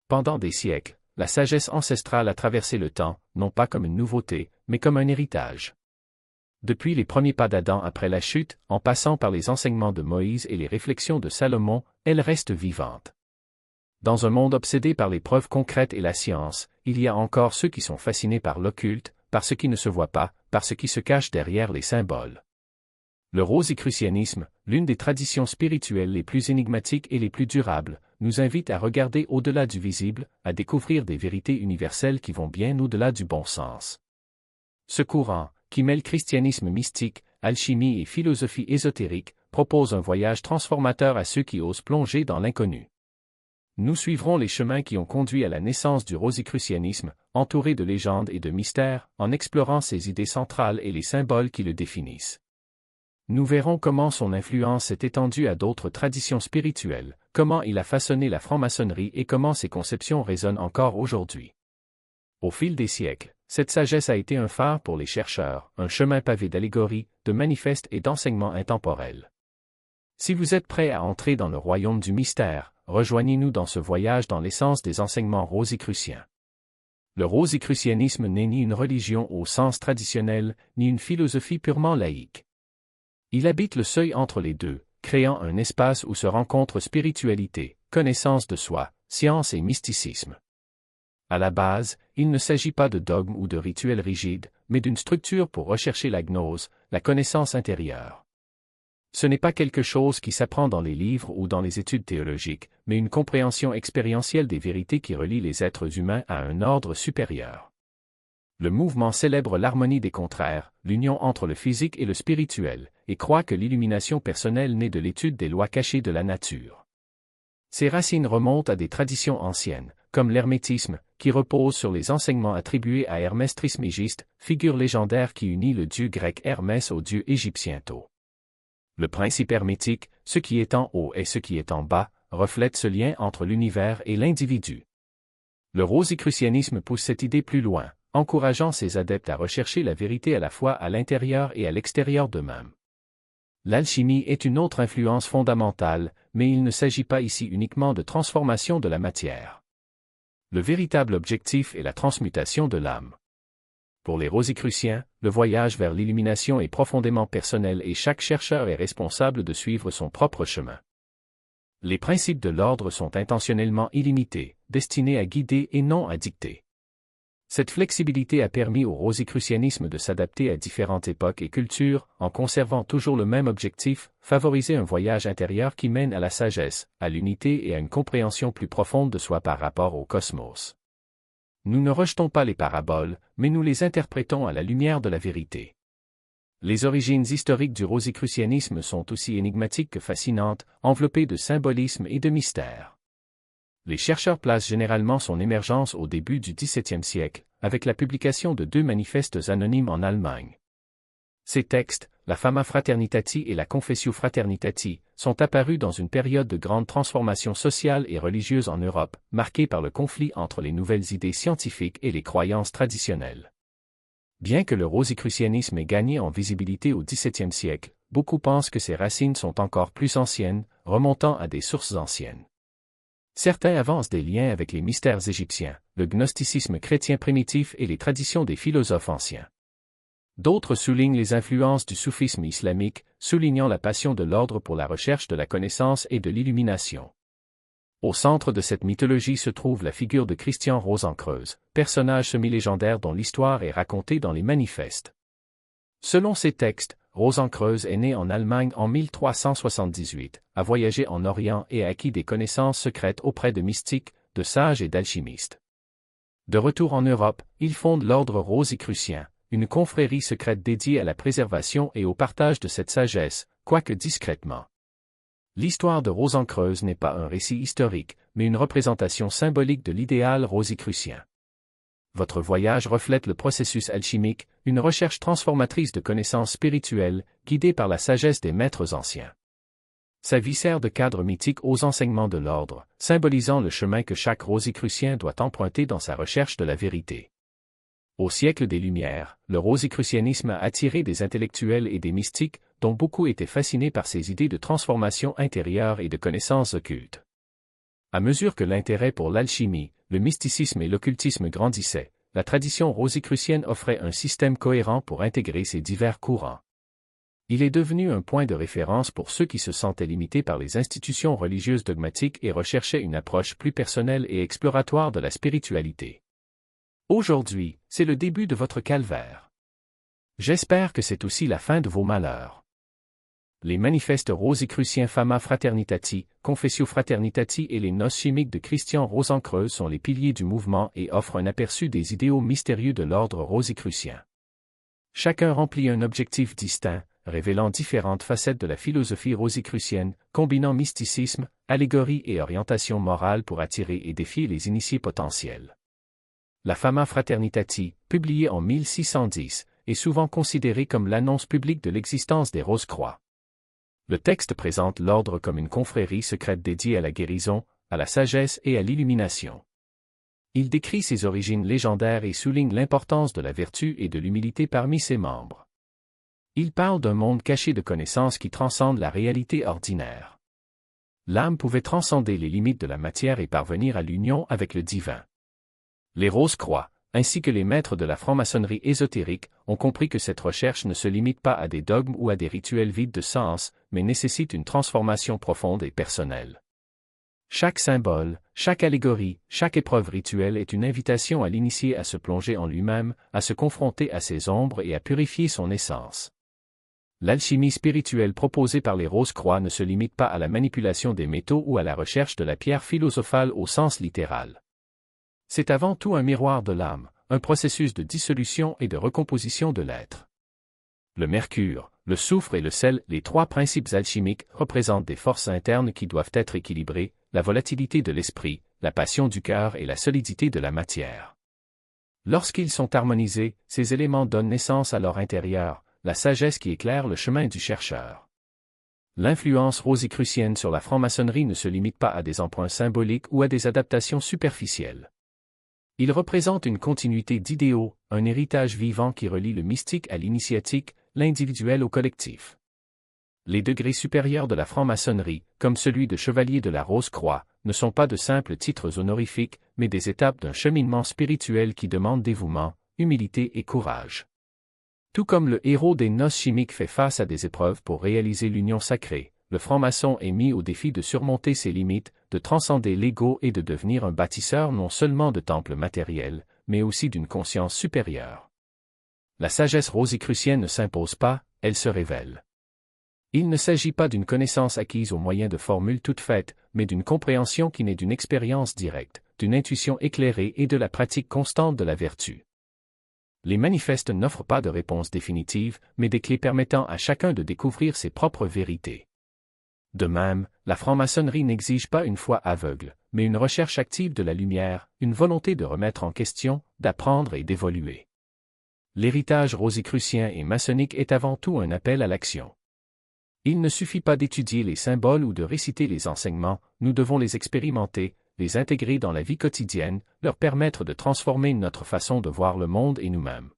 Pendant des siècles, la sagesse ancestrale a traversé le temps, non pas comme une nouveauté, mais comme un héritage. Depuis les premiers pas d'Adam après la chute, en passant par les enseignements de Moïse et les réflexions de Salomon, elle reste vivante. Dans un monde obsédé par les preuves concrètes et la science, il y a encore ceux qui sont fascinés par l'occulte, par ce qui ne se voit pas, par ce qui se cache derrière les symboles. Le rosicrucianisme, l'une des traditions spirituelles les plus énigmatiques et les plus durables, nous invite à regarder au-delà du visible, à découvrir des vérités universelles qui vont bien au-delà du bon sens. Ce courant, qui mêle christianisme mystique, alchimie et philosophie ésotérique, propose un voyage transformateur à ceux qui osent plonger dans l'inconnu. Nous suivrons les chemins qui ont conduit à la naissance du rosicrucianisme, entouré de légendes et de mystères, en explorant ses idées centrales et les symboles qui le définissent. Nous verrons comment son influence s'est étendue à d'autres traditions spirituelles, comment il a façonné la franc-maçonnerie et comment ses conceptions résonnent encore aujourd'hui. Au fil des siècles, cette sagesse a été un phare pour les chercheurs, un chemin pavé d'allégories, de manifestes et d'enseignements intemporels. Si vous êtes prêts à entrer dans le royaume du mystère, rejoignez-nous dans ce voyage dans l'essence des enseignements rosicruciens. Le rosicrucianisme n'est ni une religion au sens traditionnel, ni une philosophie purement laïque. Il habite le seuil entre les deux, créant un espace où se rencontrent spiritualité, connaissance de soi, science et mysticisme. À la base, il ne s'agit pas de dogmes ou de rituels rigides, mais d'une structure pour rechercher la gnose, la connaissance intérieure. Ce n'est pas quelque chose qui s'apprend dans les livres ou dans les études théologiques, mais une compréhension expérientielle des vérités qui relient les êtres humains à un ordre supérieur. Le mouvement célèbre l'harmonie des contraires, l'union entre le physique et le spirituel, et croit que l'illumination personnelle naît de l'étude des lois cachées de la nature. Ses racines remontent à des traditions anciennes, comme l'hermétisme, qui repose sur les enseignements attribués à Hermès Trismégiste, figure légendaire qui unit le dieu grec Hermès au dieu égyptien Thoth. Le principe hermétique, ce qui est en haut et ce qui est en bas, reflète ce lien entre l'univers et l'individu. Le rosicrucianisme pousse cette idée plus loin, encourageant ses adeptes à rechercher la vérité à la fois à l'intérieur et à l'extérieur d'eux-mêmes. L'alchimie est une autre influence fondamentale, mais il ne s'agit pas ici uniquement de transformation de la matière. Le véritable objectif est la transmutation de l'âme. Pour les rosicruciens, le voyage vers l'illumination est profondément personnel et chaque chercheur est responsable de suivre son propre chemin. Les principes de l'ordre sont intentionnellement illimités, destinés à guider et non à dicter. Cette flexibilité a permis au rosicrucianisme de s'adapter à différentes époques et cultures, en conservant toujours le même objectif, favoriser un voyage intérieur qui mène à la sagesse, à l'unité et à une compréhension plus profonde de soi par rapport au cosmos. Nous ne rejetons pas les paraboles, mais nous les interprétons à la lumière de la vérité. Les origines historiques du rosicrucianisme sont aussi énigmatiques que fascinantes, enveloppées de symbolisme et de mystère. Les chercheurs placent généralement son émergence au début du XVIIe siècle, avec la publication de 2 manifestes anonymes en Allemagne. Ces textes, la Fama Fraternitati et la Confessio Fraternitati, sont apparus dans une période de grande transformation sociale et religieuse en Europe, marquée par le conflit entre les nouvelles idées scientifiques et les croyances traditionnelles. Bien que le rosicrucianisme ait gagné en visibilité au XVIIe siècle, beaucoup pensent que ses racines sont encore plus anciennes, remontant à des sources anciennes. Certains avancent des liens avec les mystères égyptiens, le gnosticisme chrétien primitif et les traditions des philosophes anciens. D'autres soulignent les influences du soufisme islamique, soulignant la passion de l'ordre pour la recherche de la connaissance et de l'illumination. Au centre de cette mythologie se trouve la figure de Christian Rosenkreuz, personnage semi-légendaire dont l'histoire est racontée dans les manifestes. Selon ces textes, Rosenkreuz est né en Allemagne en 1378, a voyagé en Orient et a acquis des connaissances secrètes auprès de mystiques, de sages et d'alchimistes. De retour en Europe, il fonde l'ordre rosicrucien, une confrérie secrète dédiée à la préservation et au partage de cette sagesse, quoique discrètement. L'histoire de Rosenkreuz n'est pas un récit historique, mais une représentation symbolique de l'idéal rosicrucien. Votre voyage reflète le processus alchimique, une recherche transformatrice de connaissances spirituelles, guidée par la sagesse des maîtres anciens. Sa vie sert de cadre mythique aux enseignements de l'ordre, symbolisant le chemin que chaque rosicrucien doit emprunter dans sa recherche de la vérité. Au siècle des Lumières, le rosicrucianisme a attiré des intellectuels et des mystiques, dont beaucoup étaient fascinés par ses idées de transformation intérieure et de connaissances occultes. À mesure que l'intérêt pour l'alchimie, le mysticisme et l'occultisme grandissaient, la tradition rosicrucienne offrait un système cohérent pour intégrer ces divers courants. Il est devenu un point de référence pour ceux qui se sentaient limités par les institutions religieuses dogmatiques et recherchaient une approche plus personnelle et exploratoire de la spiritualité. Aujourd'hui, c'est le début de votre calvaire. J'espère que c'est aussi la fin de vos malheurs. Les manifestes rosicruciens Fama Fraternitati, Confessio Fraternitati et les noces chimiques de Christian Rosencreuz sont les piliers du mouvement et offrent un aperçu des idéaux mystérieux de l'ordre rosicrucien. Chacun remplit un objectif distinct, révélant différentes facettes de la philosophie rosicrucienne, combinant mysticisme, allégorie et orientation morale pour attirer et défier les initiés potentiels. La Fama Fraternitati, publiée en 1610, est souvent considérée comme l'annonce publique de l'existence des Rose-Croix. Le texte présente l'ordre comme une confrérie secrète dédiée à la guérison, à la sagesse et à l'illumination. Il décrit ses origines légendaires et souligne l'importance de la vertu et de l'humilité parmi ses membres. Il parle d'un monde caché de connaissances qui transcende la réalité ordinaire. L'âme pouvait transcender les limites de la matière et parvenir à l'union avec le divin. Les Rose-Croix, ainsi que les maîtres de la franc-maçonnerie ésotérique, ont compris que cette recherche ne se limite pas à des dogmes ou à des rituels vides de sens, mais nécessite une transformation profonde et personnelle. Chaque symbole, chaque allégorie, chaque épreuve rituelle est une invitation à l'initié à se plonger en lui-même, à se confronter à ses ombres et à purifier son essence. L'alchimie spirituelle proposée par les Rose-Croix ne se limite pas à la manipulation des métaux ou à la recherche de la pierre philosophale au sens littéral. C'est avant tout un miroir de l'âme, un processus de dissolution et de recomposition de l'être. Le mercure, le soufre et le sel, les trois principes alchimiques, représentent des forces internes qui doivent être équilibrées, la volatilité de l'esprit, la passion du cœur et la solidité de la matière. Lorsqu'ils sont harmonisés, ces éléments donnent naissance à leur intérieur, la sagesse qui éclaire le chemin du chercheur. L'influence rosicrucienne sur la franc-maçonnerie ne se limite pas à des emprunts symboliques ou à des adaptations superficielles. Il représente une continuité d'idéaux, un héritage vivant qui relie le mystique à l'initiatique, l'individuel au collectif. Les degrés supérieurs de la franc-maçonnerie, comme celui de chevalier de la Rose-Croix, ne sont pas de simples titres honorifiques, mais des étapes d'un cheminement spirituel qui demande dévouement, humilité et courage. Tout comme le héros des noces chimiques fait face à des épreuves pour réaliser l'union sacrée, le franc-maçon est mis au défi de surmonter ses limites, de transcender l'ego et de devenir un bâtisseur non seulement de temples matériels, mais aussi d'une conscience supérieure. La sagesse rosicrucienne ne s'impose pas, elle se révèle. Il ne s'agit pas d'une connaissance acquise au moyen de formules toutes faites, mais d'une compréhension qui naît d'une expérience directe, d'une intuition éclairée et de la pratique constante de la vertu. Les manifestes n'offrent pas de réponse définitive, mais des clés permettant à chacun de découvrir ses propres vérités. De même, la franc-maçonnerie n'exige pas une foi aveugle, mais une recherche active de la lumière, une volonté de remettre en question, d'apprendre et d'évoluer. L'héritage rosicrucien et maçonnique est avant tout un appel à l'action. Il ne suffit pas d'étudier les symboles ou de réciter les enseignements, nous devons les expérimenter, les intégrer dans la vie quotidienne, leur permettre de transformer notre façon de voir le monde et nous-mêmes.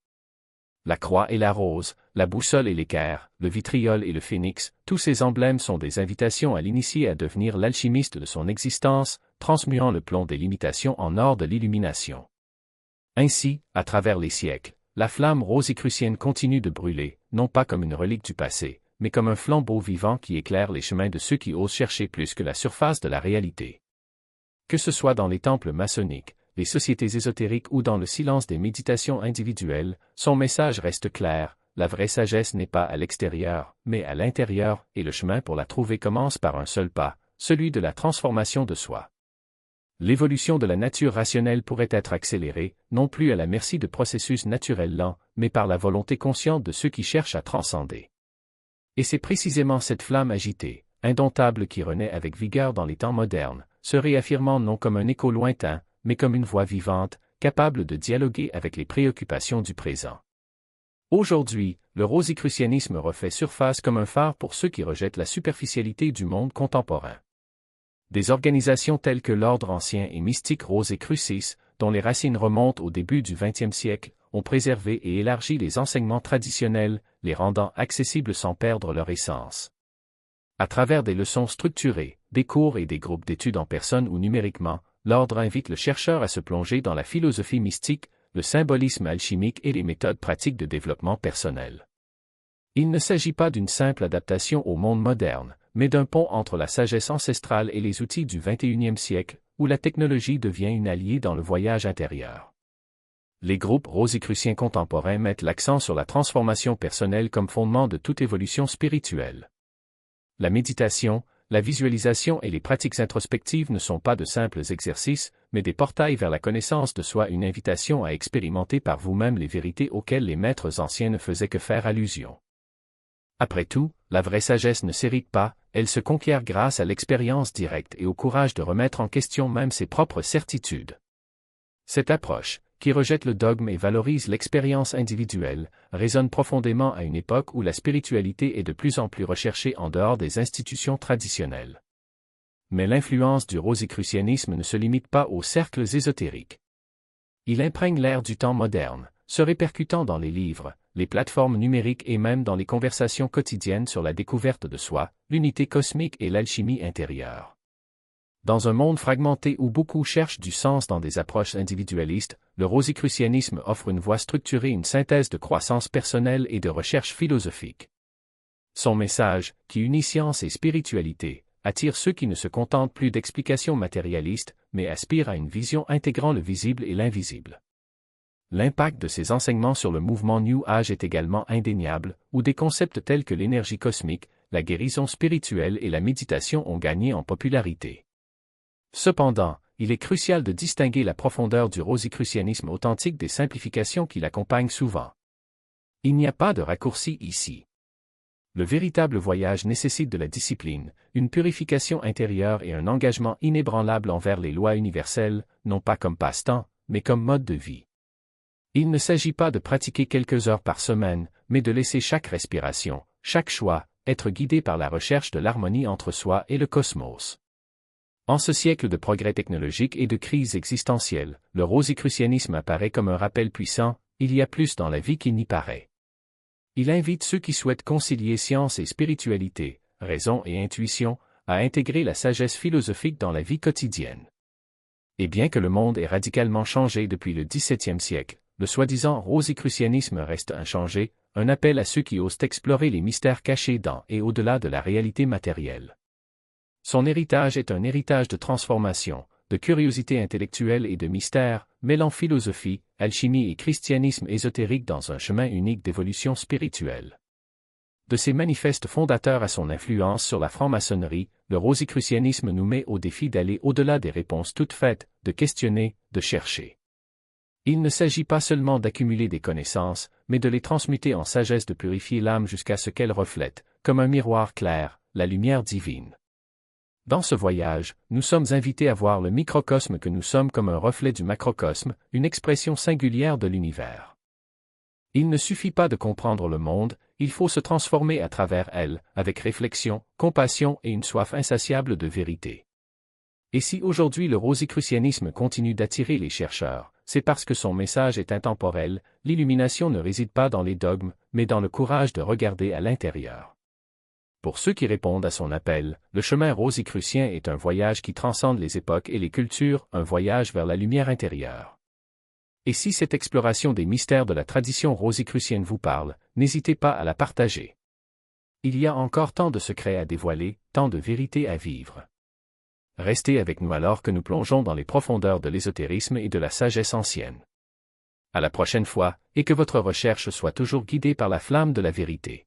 La croix et la rose, la boussole et l'équerre, le vitriol et le phénix, tous ces emblèmes sont des invitations à l'initié à devenir l'alchimiste de son existence, transmuant le plomb des limitations en or de l'illumination. Ainsi, à travers les siècles, la flamme rosicrucienne continue de brûler, non pas comme une relique du passé, mais comme un flambeau vivant qui éclaire les chemins de ceux qui osent chercher plus que la surface de la réalité. Que ce soit dans les temples maçonniques, les sociétés ésotériques ou dans le silence des méditations individuelles, son message reste clair, la vraie sagesse n'est pas à l'extérieur, mais à l'intérieur, et le chemin pour la trouver commence par un seul pas, celui de la transformation de soi. L'évolution de la nature rationnelle pourrait être accélérée, non plus à la merci de processus naturels lents, mais par la volonté consciente de ceux qui cherchent à transcender. Et c'est précisément cette flamme agitée, indomptable qui renaît avec vigueur dans les temps modernes, se réaffirmant non comme un écho lointain, mais comme une voix vivante, capable de dialoguer avec les préoccupations du présent. Aujourd'hui, le rosicrucianisme refait surface comme un phare pour ceux qui rejettent la superficialité du monde contemporain. Des organisations telles que l'Ordre ancien et mystique Rose et Crucis, dont les racines remontent au début du XXe siècle, ont préservé et élargi les enseignements traditionnels, les rendant accessibles sans perdre leur essence. À travers des leçons structurées, des cours et des groupes d'études en personne ou numériquement, l'ordre invite le chercheur à se plonger dans la philosophie mystique, le symbolisme alchimique et les méthodes pratiques de développement personnel. Il ne s'agit pas d'une simple adaptation au monde moderne, mais d'un pont entre la sagesse ancestrale et les outils du XXIe siècle, où la technologie devient une alliée dans le voyage intérieur. Les groupes rosicruciens contemporains mettent l'accent sur la transformation personnelle comme fondement de toute évolution spirituelle. La méditation, la visualisation et les pratiques introspectives ne sont pas de simples exercices, mais des portails vers la connaissance de soi, une invitation à expérimenter par vous-même les vérités auxquelles les maîtres anciens ne faisaient que faire allusion. Après tout, la vraie sagesse ne s'hérite pas, elle se conquiert grâce à l'expérience directe et au courage de remettre en question même ses propres certitudes. Cette approche, qui rejette le dogme et valorise l'expérience individuelle, résonne profondément à une époque où la spiritualité est de plus en plus recherchée en dehors des institutions traditionnelles. Mais l'influence du rosicrucianisme ne se limite pas aux cercles ésotériques. Il imprègne l'ère du temps moderne, se répercutant dans les livres, les plateformes numériques et même dans les conversations quotidiennes sur la découverte de soi, l'unité cosmique et l'alchimie intérieure. Dans un monde fragmenté où beaucoup cherchent du sens dans des approches individualistes, le rosicrucianisme offre une voie structurée, une synthèse de croissance personnelle et de recherche philosophique. Son message, qui unit science et spiritualité, attire ceux qui ne se contentent plus d'explications matérialistes, mais aspirent à une vision intégrant le visible et l'invisible. L'impact de ces enseignements sur le mouvement New Age est également indéniable, où des concepts tels que l'énergie cosmique, la guérison spirituelle et la méditation ont gagné en popularité. Cependant, il est crucial de distinguer la profondeur du rosicrucianisme authentique des simplifications qui l'accompagnent souvent. Il n'y a pas de raccourci ici. Le véritable voyage nécessite de la discipline, une purification intérieure et un engagement inébranlable envers les lois universelles, non pas comme passe-temps, mais comme mode de vie. Il ne s'agit pas de pratiquer quelques heures par semaine, mais de laisser chaque respiration, chaque choix, être guidé par la recherche de l'harmonie entre soi et le cosmos. En ce siècle de progrès technologique et de crise existentielle, le rosicrucianisme apparaît comme un rappel puissant, il y a plus dans la vie qu'il n'y paraît. Il invite ceux qui souhaitent concilier science et spiritualité, raison et intuition, à intégrer la sagesse philosophique dans la vie quotidienne. Et bien que le monde ait radicalement changé depuis le XVIIe siècle, le soi-disant rosicrucianisme reste inchangé, un appel à ceux qui osent explorer les mystères cachés dans et au-delà de la réalité matérielle. Son héritage est un héritage de transformation, de curiosité intellectuelle et de mystère, mêlant philosophie, alchimie et christianisme ésotérique dans un chemin unique d'évolution spirituelle. De ses manifestes fondateurs à son influence sur la franc-maçonnerie, le rosicrucianisme nous met au défi d'aller au-delà des réponses toutes faites, de questionner, de chercher. Il ne s'agit pas seulement d'accumuler des connaissances, mais de les transmuter en sagesse, de purifier l'âme jusqu'à ce qu'elle reflète, comme un miroir clair, la lumière divine. Dans ce voyage, nous sommes invités à voir le microcosme que nous sommes comme un reflet du macrocosme, une expression singulière de l'univers. Il ne suffit pas de comprendre le monde, il faut se transformer à travers elle, avec réflexion, compassion et une soif insatiable de vérité. Et si aujourd'hui le rosicrucianisme continue d'attirer les chercheurs, c'est parce que son message est intemporel, l'illumination ne réside pas dans les dogmes, mais dans le courage de regarder à l'intérieur. Pour ceux qui répondent à son appel, le chemin rosicrucien est un voyage qui transcende les époques et les cultures, un voyage vers la lumière intérieure. Et si cette exploration des mystères de la tradition rosicrucienne vous parle, n'hésitez pas à la partager. Il y a encore tant de secrets à dévoiler, tant de vérités à vivre. Restez avec nous alors que nous plongeons dans les profondeurs de l'ésotérisme et de la sagesse ancienne. À la prochaine fois, et que votre recherche soit toujours guidée par la flamme de la vérité.